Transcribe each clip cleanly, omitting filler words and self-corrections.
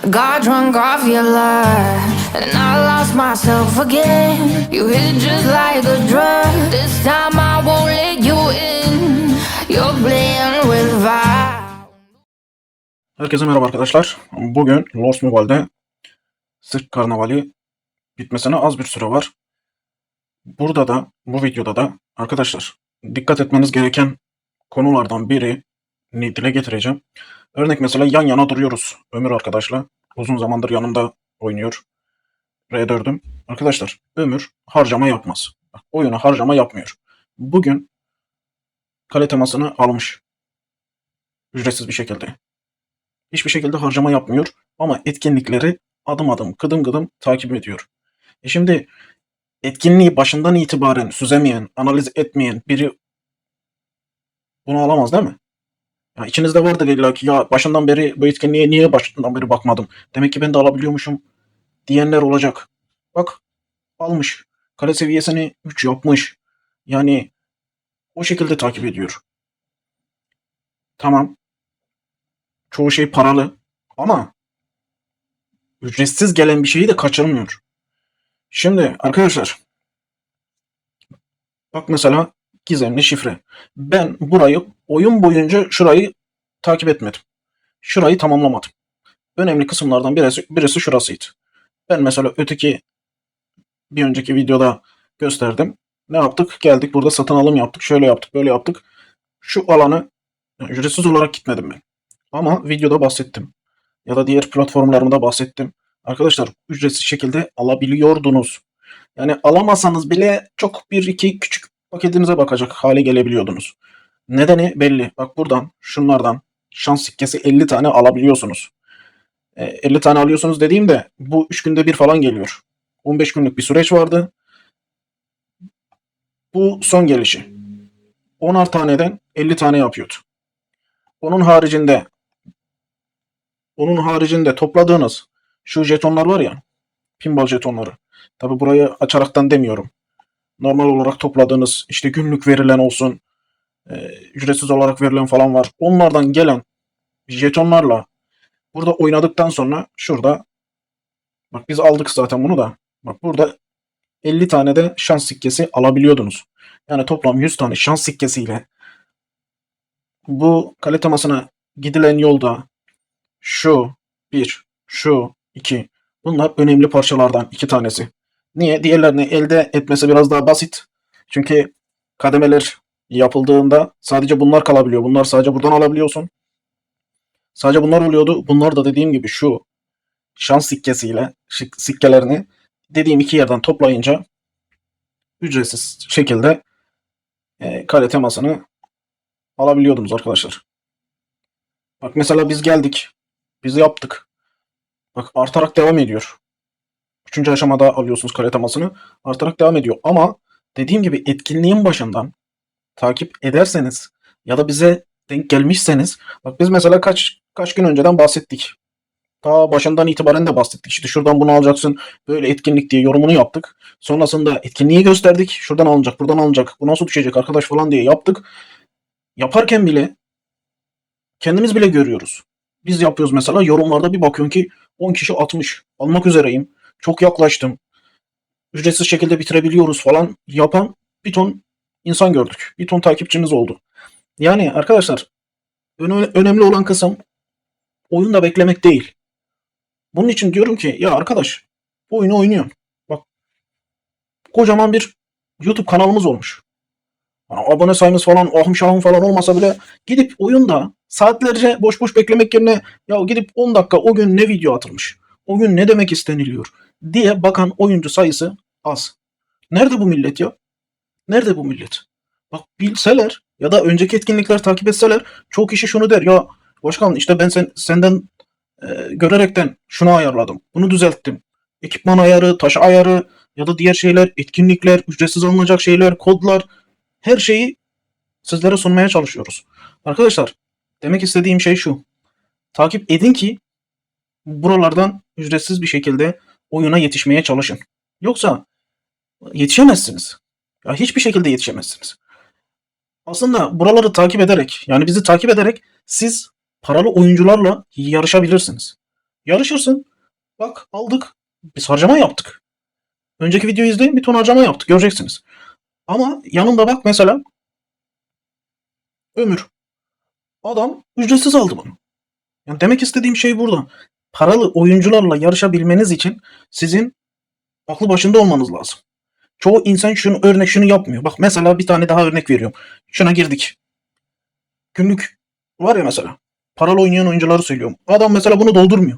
Got drunk off your lie, and I lost myself again. You hit just like a drug. This time I won't let you in. You're playing with fire. Herkese merhaba arkadaşlar. Bugün Lost Mobile'de Sirk Karnavali bitmesine az bir süre var. Burada da, bu videoda da arkadaşlar dikkat etmeniz gereken konulardan birini dile getireceğim. Örnek mesela yan yana duruyoruz Ömür arkadaşla. Uzun zamandır yanımda oynuyor. R4'üm. Arkadaşlar Ömür harcama yapmaz. Oyuna harcama yapmıyor. Bugün kale temasını almış. Ücretsiz bir şekilde. Hiçbir şekilde harcama yapmıyor ama etkinlikleri adım adım, gıdım gıdım takip ediyor. Şimdi etkinliği başından itibaren süzemeyen, analiz etmeyen biri bunu alamaz değil mi? Ya içinizde vardır illa ki ya başından beri bu etkinliğe niye başından beri bakmadım? Demek ki ben de alabiliyormuşum diyenler olacak. Bak almış. Kale seviyesini 3 yapmış. Yani o şekilde takip ediyor. Tamam. Çoğu şey paralı ama ücretsiz gelen bir şeyi de kaçırmıyor. Şimdi arkadaşlar bak mesela gizemli şifre. Ben burayı oyun boyunca şurayı takip etmedim. Şurayı tamamlamadım. Önemli kısımlardan birisi şurasıydı. Ben mesela bir önceki videoda gösterdim. Ne yaptık? Geldik burada satın alım yaptık. Şöyle yaptık, böyle yaptık. Şu alanı ücretsiz olarak gitmedim ben. Ama videoda bahsettim. Ya da diğer platformlarımda bahsettim. Arkadaşlar ücretsiz şekilde alabiliyordunuz. Yani alamasanız bile çok bir iki küçük paketinize bakacak hale gelebiliyordunuz. Nedeni belli. Bak buradan şunlardan şans sikkesi 50 tane alabiliyorsunuz. 50 tane alıyorsunuz dediğimde bu 3 günde bir falan geliyor. 15 günlük bir süreç vardı. Bu son gelişi. 10'ar taneden 50 tane yapıyordu. Onun haricinde topladığınız şu jetonlar var ya, pinball jetonları. Tabi burayı açaraktan demiyorum. Normal olarak topladığınız işte günlük verilen olsun, ücretsiz olarak verilen falan var. Onlardan gelen jetonlarla burada oynadıktan sonra şurada bak biz aldık zaten bunu da. Bak burada 50 tane de şans sikkesi alabiliyordunuz. Yani toplam 100 tane şans sikkesiyle bu kale temasına gidilen yolda şu 1, şu 2 bunlar önemli parçalardan 2 tanesi. Niye? Diğerlerini elde etmesi biraz daha basit. Çünkü kademeler yapıldığında sadece bunlar kalabiliyor. Bunlar sadece buradan alabiliyorsun. Sadece bunlar oluyordu. Bunlar da dediğim gibi şu şans sikkelerini dediğim iki yerden toplayınca ücretsiz şekilde kale temasını alabiliyordunuz arkadaşlar. Bak mesela biz geldik. Biz yaptık. Bak artarak devam ediyor. Üçüncü aşamada alıyorsunuz kale temasını. Artarak devam ediyor. Ama dediğim gibi etkinliğin başından takip ederseniz ya da bize denk gelmişseniz bak biz mesela kaç gün önceden bahsettik. Ta başından itibaren de bahsettik. İşte şuradan bunu alacaksın. Böyle etkinlik diye yorumunu yaptık. Sonrasında etkinliği gösterdik. Şuradan alınacak, buradan alınacak. Bu nasıl düşecek arkadaş falan diye yaptık. Yaparken bile kendimiz bile görüyoruz. Biz yapıyoruz mesela yorumlarda bir bakıyorsun ki 10 kişi atmış. Almak üzereyim. Çok yaklaştım. Ücretsiz şekilde bitirebiliyoruz falan yapan bir ton insan gördük. Bir ton takipçimiz oldu. Yani arkadaşlar önemli olan kısım oyunda beklemek değil. Bunun için diyorum ki ya arkadaş bu oyunu oynuyorsun. Bak kocaman bir YouTube kanalımız olmuş. Yani abone sayımız falan ahım şahım falan olmasa bile gidip oyunda saatlerce boş boş beklemek yerine ya gidip 10 dakika o gün ne video atılmış, o gün ne demek isteniliyor diye bakan oyuncu sayısı az. Nerede bu millet ya? Nerede bu millet? Bak bilseler ya da önceki etkinlikler takip etseler çok kişi şunu der ya başkan işte ben senden görerekten şunu ayarladım, bunu düzelttim. Ekipman ayarı, taş ayarı ya da diğer şeyler, etkinlikler, ücretsiz alınacak şeyler, kodlar her şeyi sizlere sunmaya çalışıyoruz. Arkadaşlar demek istediğim şey şu. Takip edin ki buralardan ücretsiz bir şekilde oyuna yetişmeye çalışın. Yoksa yetişemezsiniz. Ya hiçbir şekilde yetişemezsiniz. Aslında buraları takip ederek yani bizi takip ederek siz paralı oyuncularla yarışabilirsiniz. Yarışırsın. Bak aldık. Biz harcama yaptık. Önceki videoyu izleyin, bir ton harcama yaptık. Göreceksiniz. Ama yanında bak mesela Ömür. Adam ücretsiz aldı bunu. Yani demek istediğim şey burada. Paralı oyuncularla yarışabilmeniz için sizin aklı başında olmanız lazım. Çoğu insan şunu yapmıyor. Bak mesela bir tane daha örnek veriyorum. Şuna girdik. Günlük var ya mesela. Paralı oynayan oyuncuları söylüyorum. Adam mesela bunu doldurmuyor.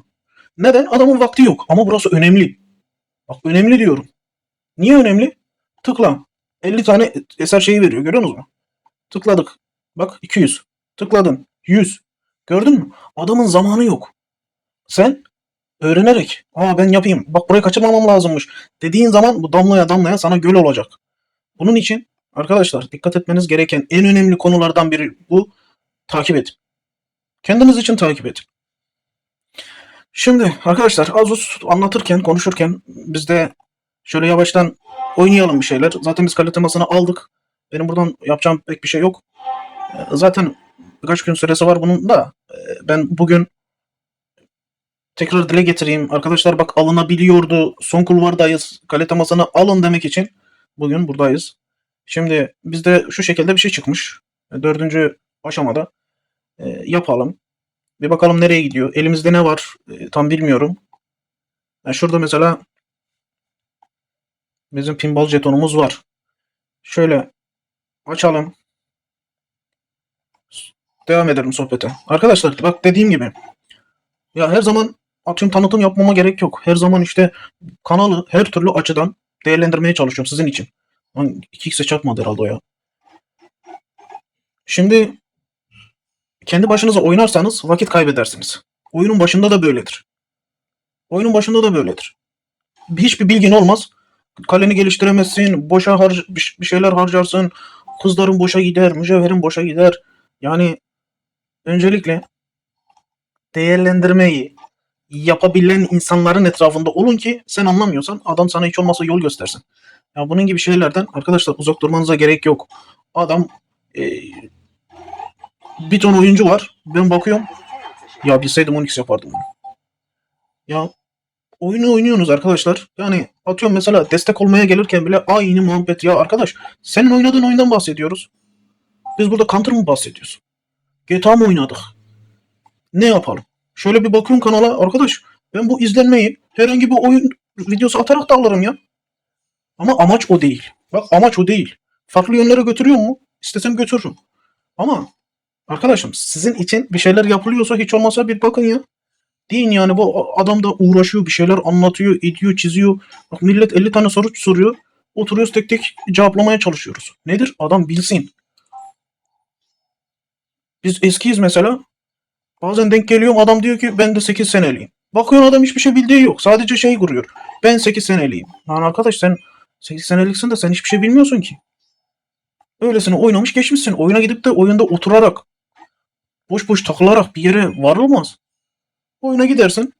Neden? Adamın vakti yok. Ama burası önemli. Bak önemli diyorum. Niye önemli? Tıkla. 50 tane eser şeyi veriyor. Görüyor musunuz? Tıkladık. Bak 200. Tıkladın. 100. Gördün mü? Adamın zamanı yok. Sen öğrenerek, ben yapayım. Bak burayı kaçırmamam lazımmış dediğin zaman bu damlaya damlaya sana göl olacak. Bunun için arkadaşlar dikkat etmeniz gereken en önemli konulardan biri bu. Takip et. Kendiniz için takip et. Şimdi arkadaşlar Asus anlatırken, konuşurken biz de şöyle yavaştan oynayalım bir şeyler. Zaten biz kale temasını aldık. Benim buradan yapacağım pek bir şey yok. Zaten birkaç gün süresi var bunun da. Ben bugün tekrar dile getireyim. Arkadaşlar bak alınabiliyordu. Son kulvardayız. Kale temasını alın demek için bugün buradayız. Şimdi bizde şu şekilde bir şey çıkmış. Dördüncü aşamada yapalım. Bir bakalım nereye gidiyor. Elimizde ne var tam bilmiyorum. Şurada mesela bizim pinball jetonumuz var. Şöyle açalım. Devam edelim sohbete. Arkadaşlar bak dediğim gibi ya her zaman tanıtım yapmama gerek yok. Her zaman işte kanalı her türlü açıdan değerlendirmeye çalışıyorum sizin için. 2x'e çarpmadı herhalde o ya. Şimdi kendi başınıza oynarsanız vakit kaybedersiniz. Oyunun başında da böyledir. Oyunun başında da böyledir. Hiçbir bilgin olmaz. Kaleni geliştiremezsin. Boşa bir şeyler harcarsın. Kızların boşa gider. Mücevherin boşa gider. Yani öncelikle değerlendirmeyi yapabilen insanların etrafında olun ki sen anlamıyorsan adam sana hiç olmazsa yol göstersin. Ya bunun gibi şeylerden arkadaşlar uzak durmanıza gerek yok. Adam bir ton oyuncu var. Ben bakıyorum. Ya bilseydim 10x yapardım bunu. Ya oyunu oynuyorsunuz arkadaşlar. Yani atıyorum mesela destek olmaya gelirken bile aynı muhabbet. Ya arkadaş senin oynadığın oyundan bahsediyoruz. Biz burada Counter mı bahsediyoruz? GTA mı oynadık? Ne yapalım? Şöyle bir bakıyorum kanala. Arkadaş ben bu izlenmeyi herhangi bir oyun videosu atarak da alırım ya. Ama amaç o değil. Bak amaç o değil. Farklı yönlere götürüyor mu? İstesem götürürüm. Ama arkadaşım sizin için bir şeyler yapılıyorsa hiç olmazsa bir bakın ya. Deyin yani bu adam da uğraşıyor bir şeyler anlatıyor, ediyor, çiziyor. Bak millet 50 tane soru soruyor. Oturuyoruz tek tek cevaplamaya çalışıyoruz. Nedir? Adam bilsin. Biz eskiyiz mesela. Bazen denk geliyorum adam diyor ki ben de 8 seneliyim. Bakıyorsun adam hiçbir şey bildiği yok. Sadece şey kuruyor. Ben 8 seneliyim. Lan arkadaş sen 8 seneliksin de sen hiçbir şey bilmiyorsun ki. Öylesine oynamış geçmişsin. Oyuna gidip de oyunda oturarak boş boş takılarak bir yere varılmaz. Oyuna gidersin.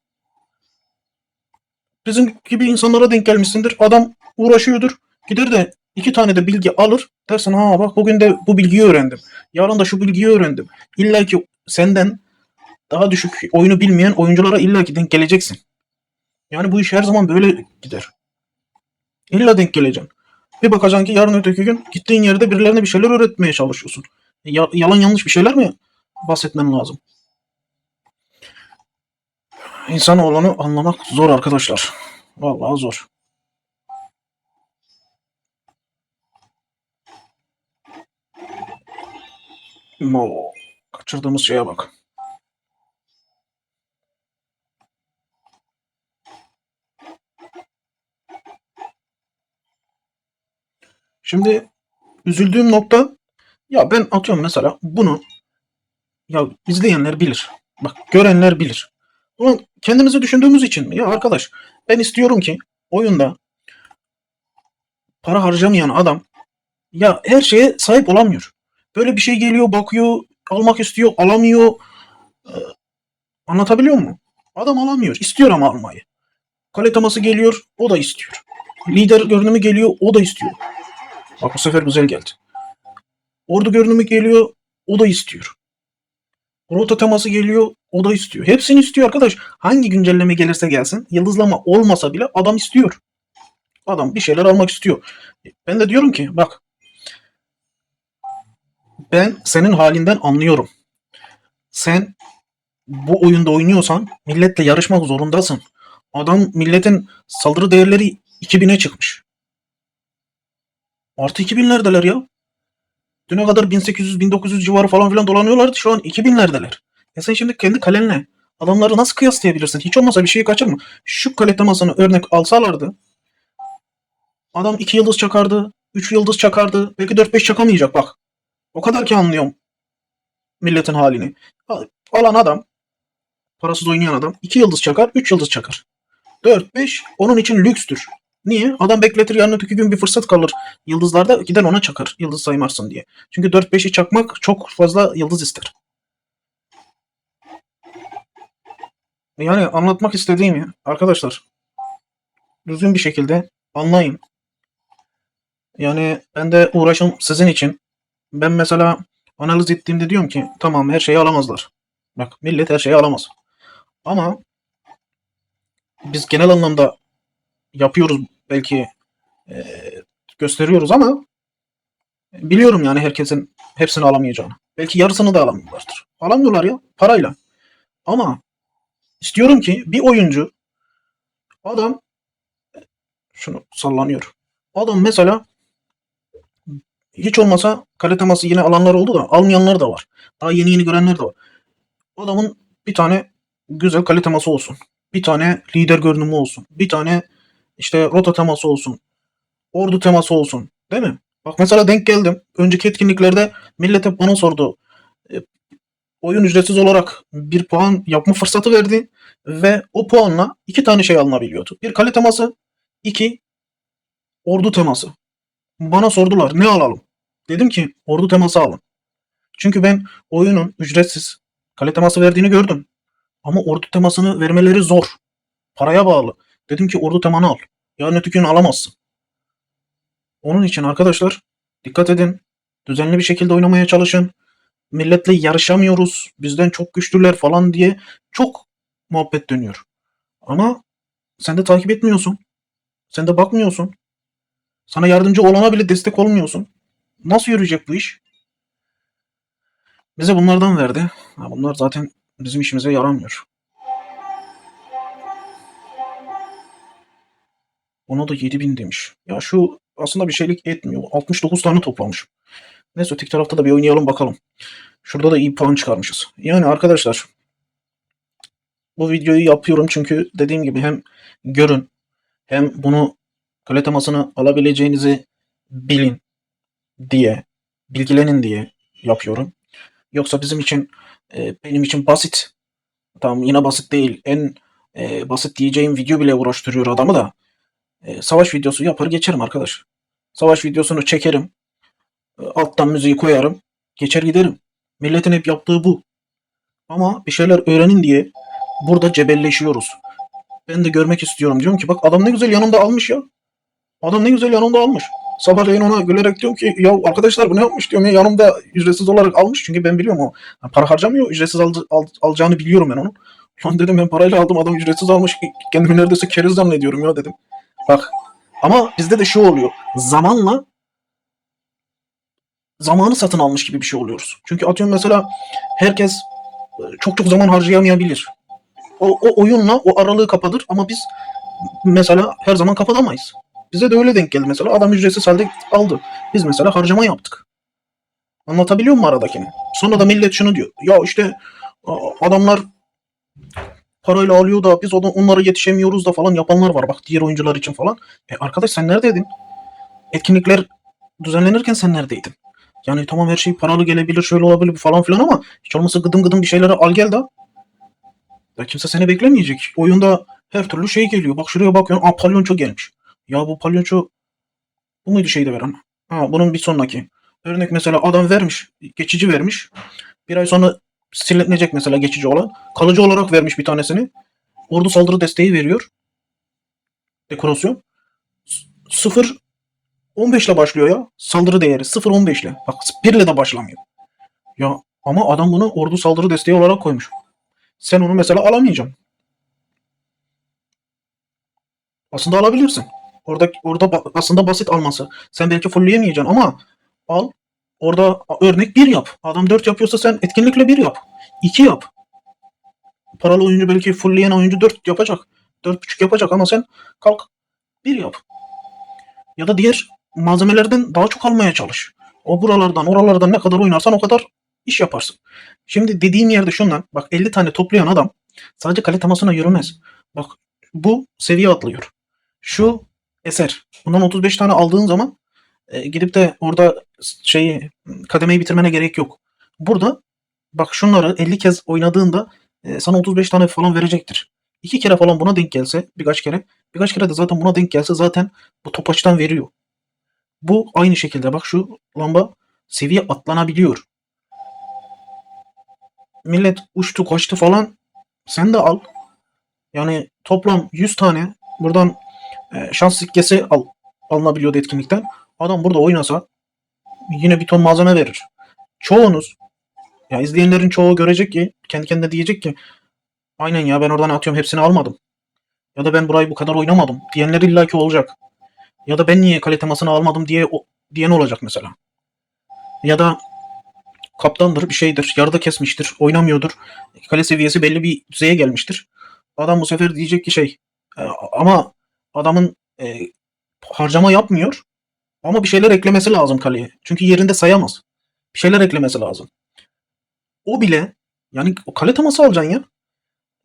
Bizim gibi insanlara denk gelmişsindir. Adam uğraşıyordur. Gider de 2 tane de bilgi alır. Dersin bak bugün de bu bilgiyi öğrendim. Yarın da şu bilgiyi öğrendim. İlla ki senden daha düşük oyunu bilmeyen oyunculara illa ki denk geleceksin. Yani bu iş her zaman böyle gider. İlla denk geleceksin. Bir bakacaksın ki yarın öteki gün gittiğin yerde birilerine bir şeyler öğretmeye çalışıyorsun. Yalan yanlış bir şeyler mi bahsetmen lazım? İnsanoğlunu anlamak zor arkadaşlar. Vallahi zor. Kaçırdığımız şeye bak. Şimdi üzüldüğüm nokta ya ben atıyorum mesela bunu ya izleyenler bilir. Bak görenler bilir. Ama kendimizi düşündüğümüz için mi? Ya arkadaş ben istiyorum ki oyunda para harcamayan adam ya her şeye sahip olamıyor. Böyle bir şey geliyor bakıyor almak istiyor alamıyor. Ee, Anlatabiliyor muyum? Adam alamıyor. İstiyor ama almayı. Kale teması geliyor o da istiyor. Lider görünümü geliyor o da istiyor. Bak bu sefer güzel geldi. Ordu görünümü geliyor o da istiyor. Rota teması geliyor, o da istiyor. Hepsini istiyor arkadaş. Hangi güncelleme gelirse gelsin, yıldızlama olmasa bile adam istiyor. Adam bir şeyler almak istiyor. Ben de diyorum ki bak, ben senin halinden anlıyorum. Sen bu oyunda oynuyorsan milletle yarışmak zorundasın. Adam milletin saldırı değerleri 2000'e çıkmış. Artı 2000'lerdeler ya. Düne kadar 1800-1900 civarı falan filan dolanıyorlardı. Şu an 2000'lerdeler. Ya sen şimdi kendi kalenle adamları nasıl kıyaslayabilirsin? Hiç olmazsa bir şeyi kaçırma. Şu kale temasını örnek alsalardı adam 2 yıldız çakardı, 3 yıldız çakardı. Belki 4-5 çakamayacak bak. O kadar ki anlıyorum milletin halini. Alan adam, parasız oynayan adam 2 yıldız çakar, 3 yıldız çakar. 4-5 onun için lükstür. Niye? Adam bekletir, yarın öteki gün bir fırsat kalır. Yıldızlarda gider ona çakar. Yıldız saymarsın diye. Çünkü 4-5'i çakmak çok fazla yıldız ister. Yani anlatmak istediğimi arkadaşlar düzgün bir şekilde anlayın. Yani ben de uğraşım sizin için. Ben mesela analiz ettiğimde diyorum ki tamam, her şeyi alamazlar. Bak, millet her şeyi alamaz. Ama biz genel anlamda yapıyoruz belki, e, gösteriyoruz ama biliyorum yani herkesin hepsini alamayacağını. Belki yarısını da alamıyorlardır. Alamıyorlar ya parayla. Ama istiyorum ki bir oyuncu, adam şunu sallanıyor. Adam mesela hiç olmasa kale teması yine alanlar oldu da almayanlar da var. Daha yeni yeni görenler de var. Adamın bir tane güzel kale teması olsun. Bir tane lider görünümü olsun. Bir tane işte rota teması olsun. Ordu teması olsun. Değil mi? Bak mesela denk geldim. Önceki etkinliklerde millet hep bana sordu. E, Oyun ücretsiz olarak bir puan yapma fırsatı verdi. Ve o puanla iki tane şey alınabiliyordu. Bir kale teması, iki ordu teması. Bana sordular ne alalım? Dedim ki ordu teması alın. Çünkü ben oyunun ücretsiz kale teması verdiğini gördüm. Ama ordu temasını vermeleri zor. Paraya bağlı. Dedim ki ordu temanı al. Yarın öteki gün alamazsın. Onun için arkadaşlar dikkat edin. Düzenli bir şekilde oynamaya çalışın. Milletle yarışamıyoruz. Bizden çok güçlüler falan diye çok muhabbet dönüyor. Ama sen de takip etmiyorsun. Sen de bakmıyorsun. Sana yardımcı olana bile destek olmuyorsun. Nasıl yürüyecek bu iş? Bize bunlardan verdi. Bunlar zaten bizim işimize yaramıyor. Ona da 7000 demiş. Ya şu aslında bir şeylik etmiyor. 69 tane toplamış. Neyse öteki tarafta da bir oynayalım bakalım. Şurada da iyi puan çıkarmışız. Yani arkadaşlar bu videoyu yapıyorum çünkü dediğim gibi hem görün hem bunu kale temasını alabileceğinizi bilin diye, bilgilenin diye yapıyorum. Yoksa bizim için, benim için basit. Tamam, yine basit değil. En basit diyeceğim video bile uğraştırıyor adamı da. Savaş videosu yapar geçerim arkadaş. Savaş videosunu çekerim. Alttan müziği koyarım. Geçer giderim. Milletin hep yaptığı bu. Ama bir şeyler öğrenin diye burada cebelleşiyoruz. Ben de görmek istiyorum. Diyorum ki bak adam ne güzel yanımda almış ya. Adam ne güzel yanımda almış. Sabahleyin ona gülerek diyorum ki ya arkadaşlar bu ne yapmış diyorum ya, yanımda ücretsiz olarak almış. Çünkü ben biliyorum o para harcamıyor. Ücretsiz alacağını biliyorum ben onun. Lan dedim ben parayla aldım, adam ücretsiz almış. Kendimi neredeyse keriz zannediyorum ya dedim. Bak ama bizde de şu oluyor. Zamanı satın almış gibi bir şey oluyoruz. Çünkü atıyorum mesela herkes çok zaman harcayamayabilir. O oyunla o aralığı kapatır ama biz mesela her zaman kapatamayız. Bize de öyle denk geldi mesela. Adam ücretsiz halde aldı. Biz mesela harcama yaptık. Anlatabiliyor muyum aradakini? Sonra da millet şunu diyor. Ya işte adamlar parayla alıyor da biz onlara yetişemiyoruz da falan yapanlar var. Bak diğer oyuncular için falan. Arkadaş sen neredeydin? Etkinlikler düzenlenirken sen neredeydin? Yani tamam her şey paralı gelebilir, şöyle olabilir falan filan ama hiç olmazsa gıdım gıdım bir şeylere al gel de. Ya kimse seni beklemeyecek. Oyunda her türlü şey geliyor. Bak şuraya bakıyorsun. Palyonço gelmiş. Ya bu palyonço bu muydu şeyde veren? Bunun bir sonraki. Örnek mesela adam vermiş. Geçici vermiş. Bir ay sonra silinecek mesela geçici olan. Kalıcı olarak vermiş bir tanesini. Ordu saldırı desteği veriyor. Dekorasyon. 0.15 ile başlıyor ya. Saldırı değeri 0.15 ile. Bak 1 ile de başlamıyor. Ya Ama adam bunu ordu saldırı desteği olarak koymuş. Sen onu mesela alamayacaksın. Aslında alabilirsin. Orada aslında basit alması. Sen belki fullleyemeyeceksin ama al. Orada örnek bir yap. Adam 4 yapıyorsa sen etkinlikle bir yap. 2 yap. Paralı oyuncu belki fullleyen oyuncu 4 yapacak. 4,5 yapacak ama sen kalk bir yap. Ya da diğer malzemelerden daha çok almaya çalış. O buralardan oralardan ne kadar oynarsan o kadar iş yaparsın. Şimdi dediğim yerde şundan bak 50 tane toplayan adam sadece kale temasına yürümez. Bak bu seviye atlıyor. Şu eser. Bundan 35 tane aldığın zaman gidip de orada şeyi kademeyi bitirmene gerek yok. Burada bak şunları 50 kez oynadığında sana 35 tane falan verecektir. 2 kere falan buna denk gelse birkaç kere de zaten buna denk gelse zaten bu topaçtan veriyor. Bu aynı şekilde bak şu lamba seviye atlanabiliyor. Millet uçtu kaçtı falan sen de al. Yani toplam 100 tane buradan şans sikkesi alınabiliyordu etkinlikten. Adam burada oynasa yine bir ton malzeme verir. Çoğunuz ya izleyenlerin çoğu görecek ki kendi kendine diyecek ki aynen ya ben oradan atıyorum hepsini almadım. Ya da ben burayı bu kadar oynamadım diyenler illaki olacak. Ya da ben niye kale temasını almadım diyen olacak mesela. Ya da kaptandır bir şeydir yarıda kesmiştir oynamıyordur. Kale seviyesi belli bir düzeye gelmiştir. Adam bu sefer diyecek ki ama adamın harcama yapmıyor ama bir şeyler eklemesi lazım kaleye. Çünkü yerinde sayamaz. Bir şeyler eklemesi lazım. O bile yani o kale teması alacaksın ya.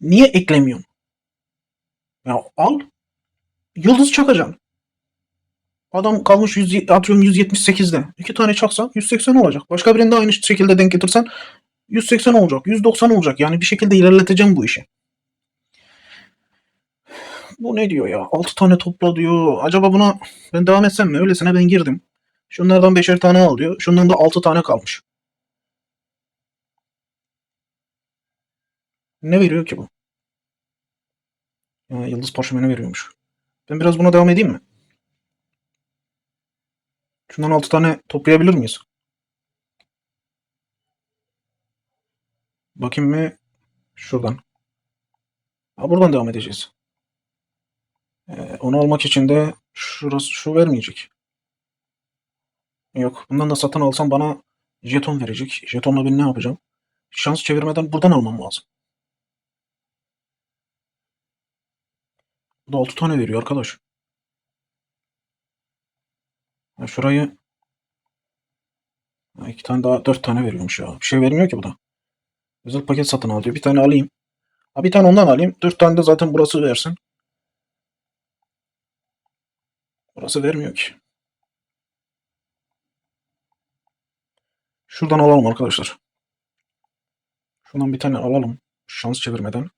Niye eklemiyorsun? Ya al yıldız çakacaksın. Adam kalmış atıyorum 178'de. 2 tane çaksan 180 olacak. Başka birinde aynı şekilde denk getirsen 180 olacak. 190 olacak. Yani bir şekilde ilerleteceğim bu işi. Bu ne diyor ya? 6 tane topla diyor. Acaba buna ben devam etsem mi? Öylesine ben girdim. Şunlardan 5'er tane al diyor. Şundan da 6 tane kalmış. Ne veriyor ki bu? Ya, yıldız parşömeni veriyormuş. Ben biraz buna devam edeyim mi? Şundan 6 tane toplayabilir miyiz? Bakayım mı? Şuradan. Ha, buradan devam edeceğiz. Onu almak için de şu vermeyecek. Yok. Bundan da satın alsam bana jeton verecek. Jetonla ben ne yapacağım? Şans çevirmeden buradan almam lazım. Bu da 6 tane veriyor arkadaş. Ya şurayı 2 tane daha 4 tane veriyormuş ya. Bir şey vermiyor ki bu da. Özel paket satın al diyor. Bir tane alayım. Ha, bir tane ondan alayım. 4 tane de zaten burası versin. Burası vermiyor ki. Şuradan alalım arkadaşlar. Şundan bir tane alalım. Şans çevirmeden.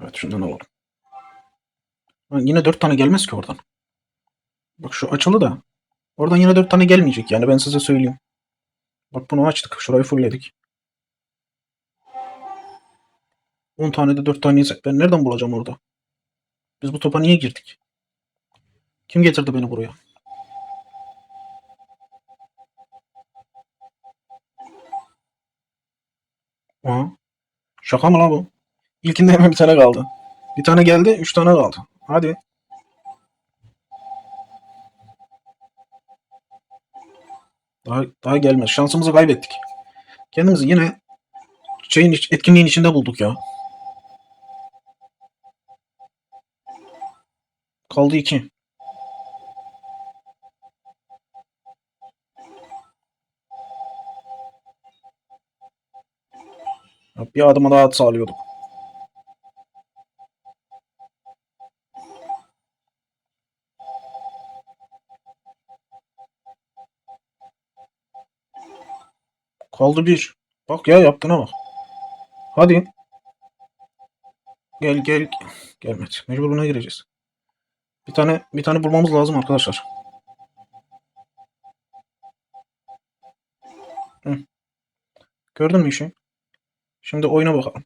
Evet şundan alalım. Ha, yine 4 tane gelmez ki oradan. Bak şu açılı da. Oradan yine 4 tane gelmeyecek yani ben size söyleyeyim. Bak bunu açtık. Şurayı fullledik. 10 tane de 4 tane yesek ben nereden bulacağım orada? Biz bu topa niye girdik? Kim getirdi beni buraya? Aha. Şaka mı lan bu? İlkinde hemen bir tane kaldı. Bir tane geldi, 3 tane kaldı. Hadi. Daha gelmez. Şansımızı kaybettik. Kendimizi yine etkinliğin içinde bulduk ya. Kaldı 2. Bir adıma daha sağlıyorduk. Kaldı 1. Bak ya yaptığına bak. Hadi. Gel. Gelmedi. Mecbur buna gireceğiz. Bir tane bulmamız lazım arkadaşlar. Hı. Gördün mü işi? Şimdi oyuna bakalım.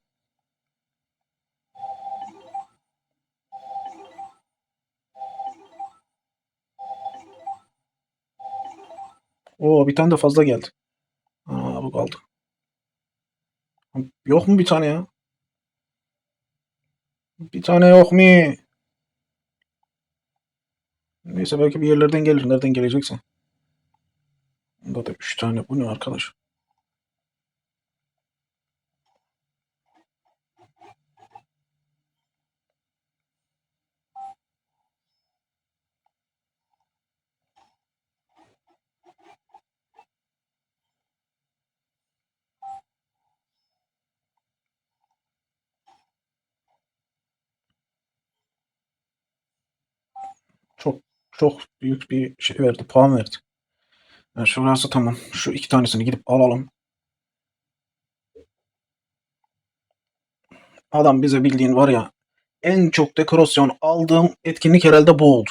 Oo, bir tane de fazla geldi. Aa, bu kaldı. Yok mu bir tane ya? Bir tane yok mu? Neyse, belki bir yerlerden gelir. Nereden gelecekse. Bunda da 3 tane. Bu ne arkadaş? Çok çok büyük bir şey verdi. Puan verdi. Yani şurası tamam. Şu 2 tanesini gidip alalım. Adam bize bildiğin var ya, en çok dekorasyon aldığım etkinlik herhalde bu oldu.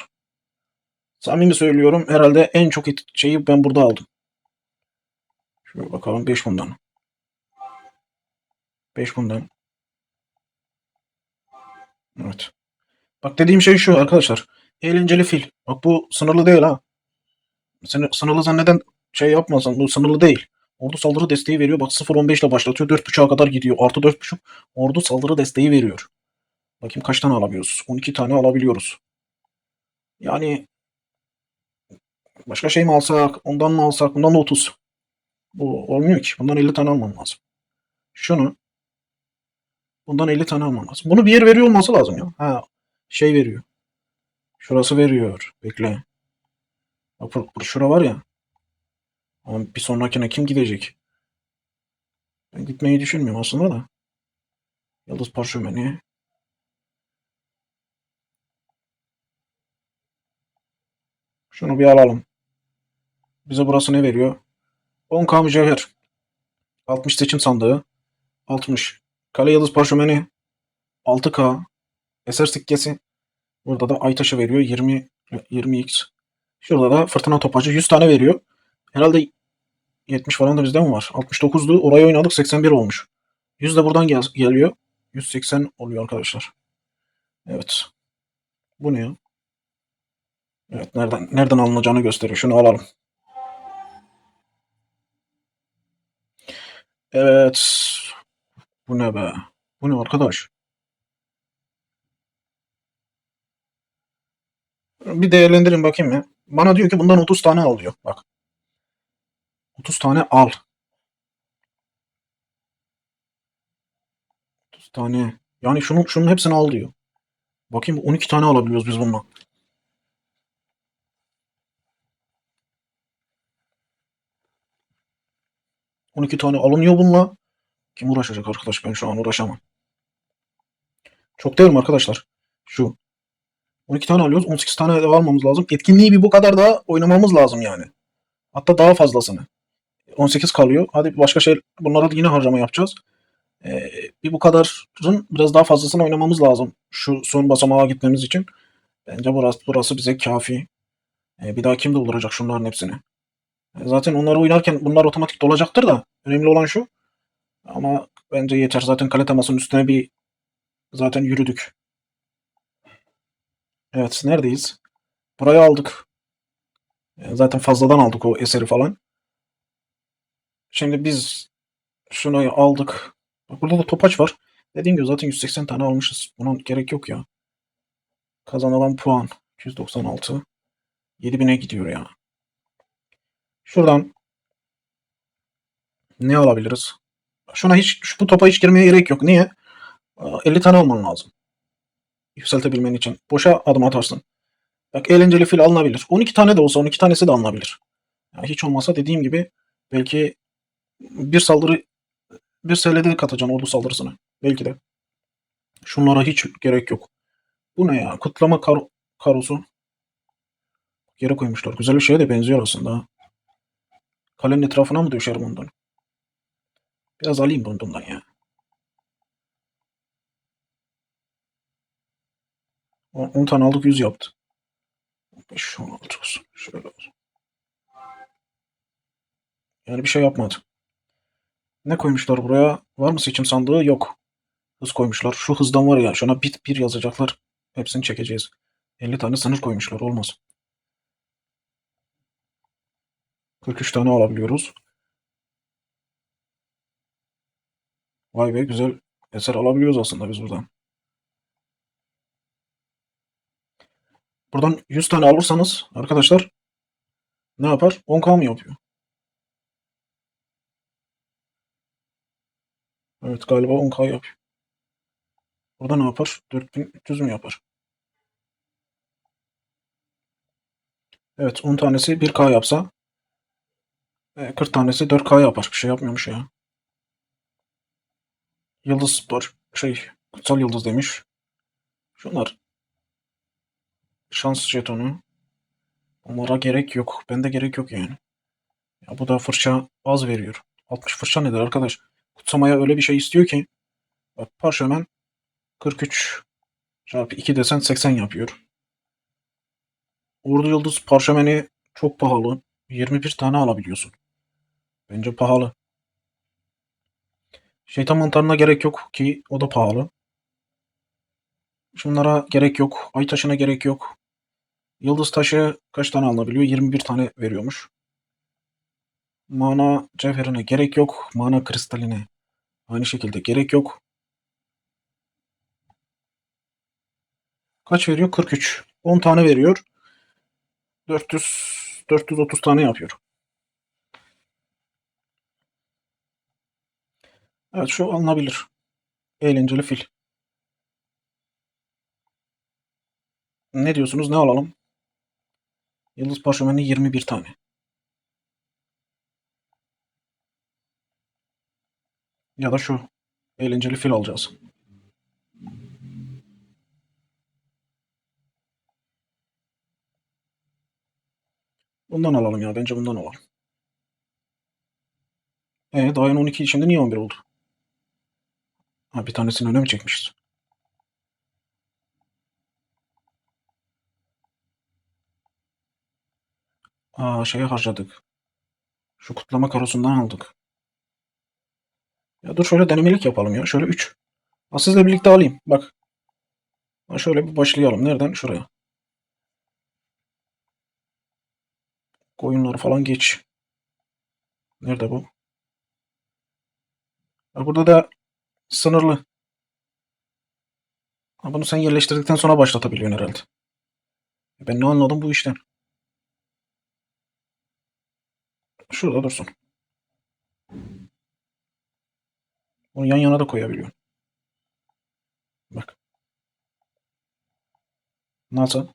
Samimi söylüyorum, herhalde en çok şeyi ben burada aldım. Şöyle bakalım, 5 bundan. 5 bundan. Evet. Bak, dediğim şey şu arkadaşlar. Eğlenceli fil. Bak, bu sınırlı değil ha. Seni sınırlı zanneden şey yapmasın. Bu sınırlı değil. Ordu saldırı desteği veriyor. Bak, 0.15 ile başlatıyor. 4.5'a kadar gidiyor. Artı 4.5 ordu saldırı desteği veriyor. Bakayım kaç tane alabiliyoruz. 12 tane alabiliyoruz. Yani başka şey mi alsak? Ondan mı alsak? Bundan da 30. Bu olmuyor ki. Bundan 50 tane almam lazım. Şunu. Bundan 50 tane almam lazım. Bunu bir yer veriyor olması lazım ya. Ha, şey veriyor. Şurası veriyor. Bekle. Bak, şura var ya. Ama bir sonrakine kim gidecek? Ben gitmeyi düşünmüyorum aslında da. Yıldız parşömeni. Şunu bir alalım. Bize burası ne veriyor? 10k mücevher. 60 seçim sandığı. 60. Kale yıldız parşömeni. 6k. Eser sikkesi. Burada da ay taşı veriyor. 20x. Şurada da fırtına topacı 100 tane veriyor. Herhalde 70 falan da bizde mi var? 69'du. Orayı oynadık, 81 olmuş. 100 de buradan geliyor. 180 oluyor arkadaşlar. Evet. Bu ne ya? Evet, nereden alınacağını gösteriyor. Şunu alalım. Evet. Bu ne be? Bu ne arkadaş? Bir değerlendirin bakayım ya. Bana diyor ki bundan 30 tane al diyor. Bak. 30 tane al. 30 tane. Yani şunun hepsini al diyor. Bakayım, 12 tane alabiliyoruz biz bundan. 12 tane alınıyor bununla. Kim uğraşacak arkadaş? Ben şu an uğraşamam. Çok değil mi arkadaşlar? Şu. 12 tane alıyoruz. 18 tane de almamız lazım. Etkinliği bir bu kadar daha oynamamız lazım yani. Hatta daha fazlasını. 18 kalıyor. Hadi başka şey, bunlara da yine harcama yapacağız. Bir bu kadarın biraz daha fazlasını oynamamız lazım. Şu son basamağa gitmemiz için. Bence burası bize kafi. Bir daha kim dolduracak şunların hepsini? Zaten onları oynarken bunlar otomatik dolacaktır da. Önemli olan şu. Ama bence yeter. Zaten kale temasının üstüne bir zaten yürüdük. Evet, neredeyiz? Burayı aldık. Zaten fazladan aldık o eseri falan. Şimdi biz şunu aldık. Bak, burada da topaç var. Dediğim gibi zaten 180 tane almışız. Buna gerek yok ya. Kazanılan puan 296. 7000'e gidiyor ya. Şuradan ne alabiliriz? Bu topa hiç girmeye gerek yok. Niye? 50 tane alman lazım. Yükseltebilmen için. Boşa adım atarsın. Bak, eğlenceli fil alınabilir. 12 tane de olsa 12 tanesi de alınabilir. Yani hiç olmazsa dediğim gibi belki bir saldırı, bir SL'de katacaksın ordu saldırısını. Belki de. Şunlara hiç gerek yok. Bu ne ya? Kutlama karosu. Yere koymuşlar. Güzel bir şeye de benziyor aslında. Kalenin etrafına mı döşerim ondan? Biraz alayım bundan ya. 10 tane aldık, 100 yaptı. 15, 16 olsun. Şöyle olsun. Yani bir şey yapmadı. Ne koymuşlar buraya? Var mı seçim sandığı? Yok. Hız koymuşlar. Şu hızdan var ya, şuna bit bir yazacaklar. Hepsini çekeceğiz. 50 tane sınır koymuşlar. Olmaz. 43 tane alabiliyoruz. Vay be, güzel eser alabiliyoruz aslında biz buradan. Buradan 100 tane alırsanız arkadaşlar ne yapar? 10K mı yapıyor? Evet, galiba 10K yapıyor. Burada ne yapar? 4300 mü yapar? Evet, 10 tanesi 1K yapsa 40 tanesi 4K yapar. Bir şey yapmıyormuş ya. Yıldız var. Kutsal yıldız demiş. Şunlar şans jetonu. Onlara gerek yok. Bende gerek yok yani. Ya bu da fırça az veriyor. 60 fırça nedir arkadaş? Kutsamaya öyle bir şey istiyor ki. Bak, parşömen 43 çarpı 2 desen 80 yapıyor. Ordu yıldız parşömeni çok pahalı. 21 tane alabiliyorsun. Bence pahalı. Şeytan mantarına gerek yok ki o da pahalı. Şunlara gerek yok. Ay taşına gerek yok. Yıldız taşı kaç tane alınabiliyor? 21 tane veriyormuş. Mana cevherine gerek yok. Mana kristaline aynı şekilde gerek yok. Kaç veriyor? 43. 10 tane veriyor. 430 tane yapıyor. Evet, şu alınabilir. Eğlenceli fil. Ne diyorsunuz? Ne alalım? Yıldız parşömeni 21 tane. Ya da şu. Eğlenceli fil alacağız. Bundan alalım ya. Bence bundan alalım. Daha yeni 12 içinde niye 11 oldu? Ha, bir tanesini öne mi çekmişiz? Şeye harcadık. Şu kutlama karosundan aldık. Ya dur, şöyle denemelik yapalım ya. Şöyle 3. Sizle birlikte alayım. Bak. Şöyle bir başlayalım. Nereden? Şuraya. Koyunları falan geç. Nerede bu? Burada da sınırlı. Bunu sen yerleştirdikten sonra başlatabiliyorsun herhalde. Ben ne anladım bu işten? Şurada dursun. Bunu yan yana da koyabiliyorsun. Bak. Nasıl?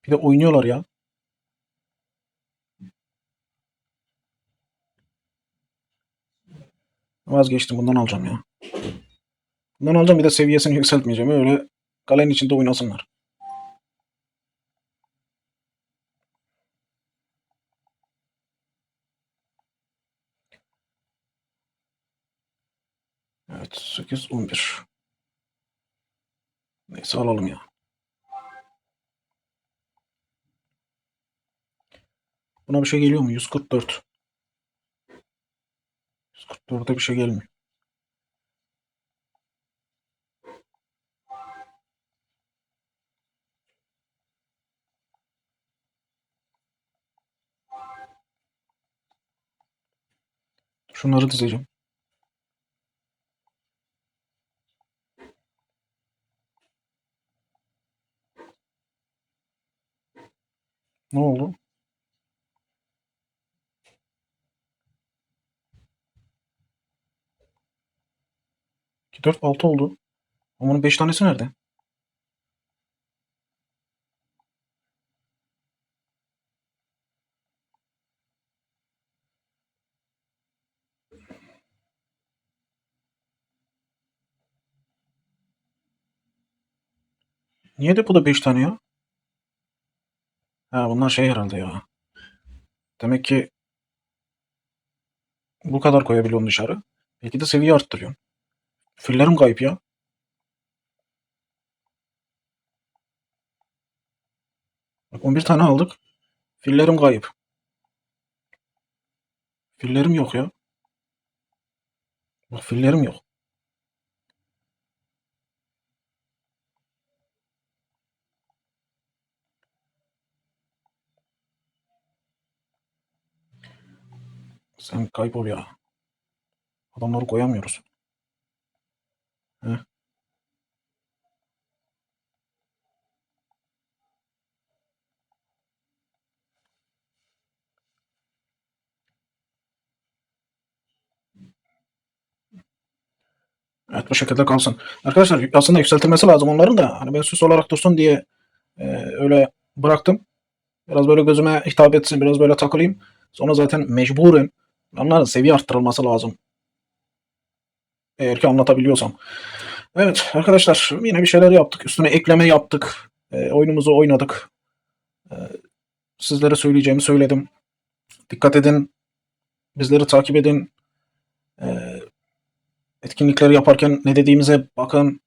Bir de oynuyorlar ya. Vazgeçtim, bundan alacağım ya. Bundan alacağım, bir de seviyesini yükseltmeyeceğim. Öyle kalenin içinde oynasınlar. Evet, 8, 11. Neyse, alalım ya. Buna bir şey geliyor mu? 144. 144'e bir şey gelmiyor. Şunları dizeceğim. Ne oldu? 2, 4, 6 oldu. Ama bunun 5 tanesi nerede? Niye depoda 5 tane ya? Bunlar şey herhalde ya. Demek ki bu kadar koyabiliyorum dışarı. Belki de seviye arttırıyorum. Fillerim kayıp ya. Bak, 11 tane aldık. Fillerim kayıp. Fillerim yok ya. Bak, fillerim yok. Sen kaybol ya. Adamları koyamıyoruz. Heh. Evet, bu şekilde kalsın. Arkadaşlar aslında yükseltilmesi lazım onların da. Hani ben süs olarak dursun diye öyle bıraktım. Biraz böyle gözüme hitap etsin, biraz böyle takılayım. Sonra zaten mecburen onların seviye arttırılması lazım. Eğer ki anlatabiliyorsam. Evet arkadaşlar yine bir şeyler yaptık. Üstüne ekleme yaptık. Oyunumuzu oynadık. E, Sizlere söyleyeceğimi söyledim. Dikkat edin. Bizleri takip edin. E, Etkinlikleri yaparken ne dediğimize bakın.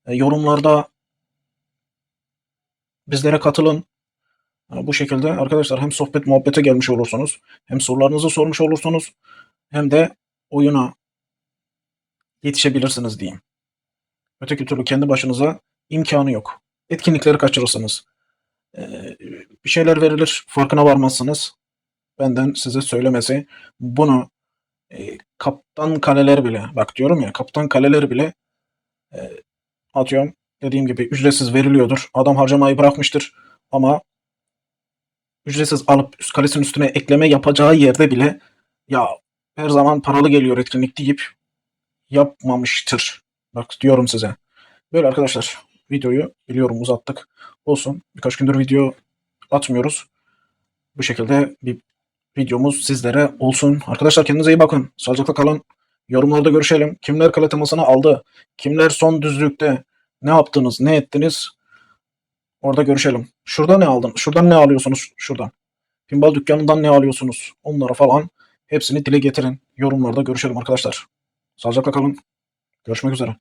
Yorumlarda bizlere katılın. Bu şekilde arkadaşlar hem sohbet muhabbete gelmiş olursunuz. Hem sorularınızı sormuş olursunuz. Hem de oyuna yetişebilirsiniz diyeyim. Öteki türlü kendi başınıza imkanı yok. Etkinlikleri kaçırırsınız. Bir şeyler verilir, farkına varmazsınız. Benden size söylemesi. Bunu kaptan kaleler bile, bak diyorum ya, kaptan kaleler bile e, atıyorum dediğim gibi ücretsiz veriliyordur. Adam harcamayı bırakmıştır ama ücretsiz alıp üst kalesinin üstüne ekleme yapacağı yerde bile ya her zaman paralı geliyor etkinlik deyip yapmamıştır. Bak diyorum size. Böyle arkadaşlar videoyu biliyorum uzattık. Olsun. Birkaç gündür video atmıyoruz. Bu şekilde bir videomuz sizlere olsun. Arkadaşlar kendinize iyi bakın. Sağlıcakla kalın. Yorumlarda görüşelim. Kimler kale temasını aldı? Kimler son düzlükte? Ne yaptınız? Ne ettiniz? Orada görüşelim. Şurada ne aldın? Şuradan ne alıyorsunuz? Şuradan. Pinball dükkanından ne alıyorsunuz? Onlara falan hepsini dile getirin. Yorumlarda görüşelim arkadaşlar. Sağlıcakla kalın. Görüşmek üzere.